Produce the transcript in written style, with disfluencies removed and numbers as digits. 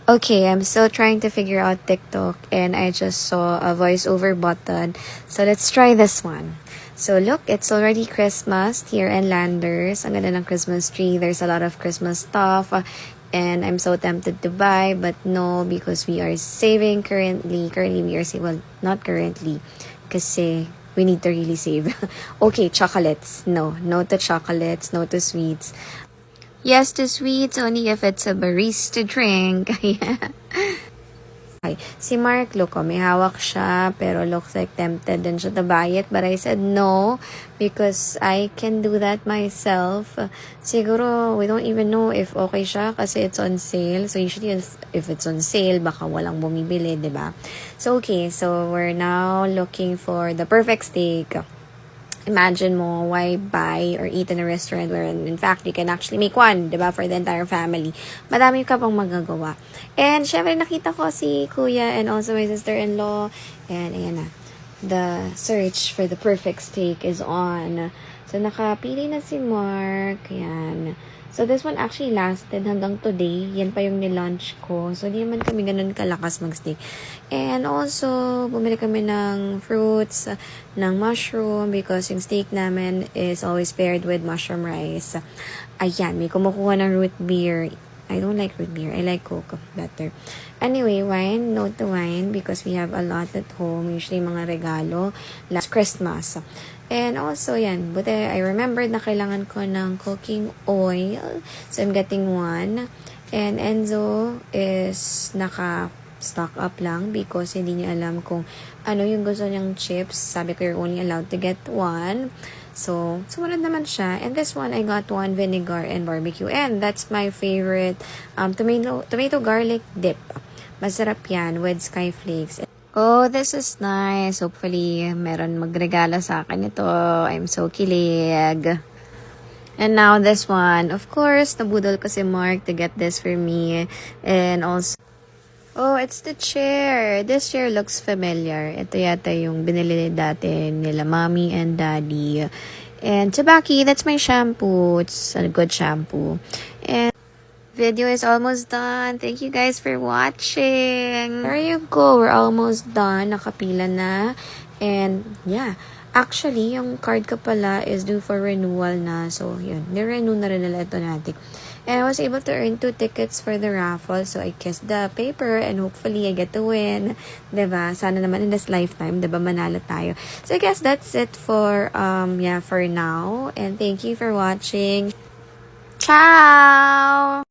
Okay, I'm still trying to figure out TikTok and I just saw a voiceover button. So let's try this one. So look, it's already Christmas here in Landers. Ang ganda ng Christmas tree. There's a lot of Christmas stuff. And I'm so tempted to buy, but no, because we are saving currently. Currently, we are saving. Well, not currently. Kasi we need to really save. Okay, chocolates. No. No to chocolates. No to sweets. Yes to sweets, only if it's a barista drink. Okay. Si Mark, look, may hawak siya, pero looks like tempted din siya to buy it. But I said no, because I can do that myself. Siguro, we don't even know if okay siya kasi it's on sale. So, usually, if it's on sale, baka walang bumibili, diba? So, okay. So, we're now looking for the perfect steak. Imagine mo, why buy or eat in a restaurant where in fact you can actually make one, diba, for the entire family. Madami ka pang magagawa. And syempre nakita ko si kuya and also my sister-in-law. And ayan na, the search for the perfect steak is on. So nakapili na si Mark. Ayan. So, this one actually lasted hanggang today. Yan pa yung nilunch ko. So, di naman kami ganun kalakas mag-steak. And also, bumili kami ng fruits, ng mushroom, because yung steak namin is always paired with mushroom rice. Ayan, may kumukuha ng root beer. I don't like root beer. I like Coke better. Anyway, wine. Note to wine because we have a lot at home. Usually, mga regalo. Last Christmas. And also, yan. But I remembered na kailangan ko ng cooking oil. So, I'm getting one. And Enzo is naka-stock up lang because hindi niya alam kung ano yung gusto niyang chips. Sabi ko, you're only allowed to get one. So, sumunod naman siya. And this one, I got one vinegar and barbecue. And that's my favorite tomato garlic dip. Masarap yan with sky flakes. Oh, this is nice. Hopefully, meron magregala sa akin ito. I'm so kilig. And now this one. Of course, nabudol ko si Mark to get this for me. And also, oh, it's the chair. This chair looks familiar. Ito yata yung binili dati nila mommy and daddy. And Tabaki, that's my shampoo. It's a good shampoo. And video is almost done. Thank you guys for watching. There you go. We're almost done. Nakapila na. And yeah. Actually, yung card ko pala is due for renewal na. So, yun. Nirenew na rin nila ito natin. And I was able to earn 2 tickets for the raffle. So, I kissed the paper and hopefully I get to win. Diba? Sana naman in this lifetime, diba, manalo tayo. So, I guess that's it for, for now. And thank you for watching. Ciao!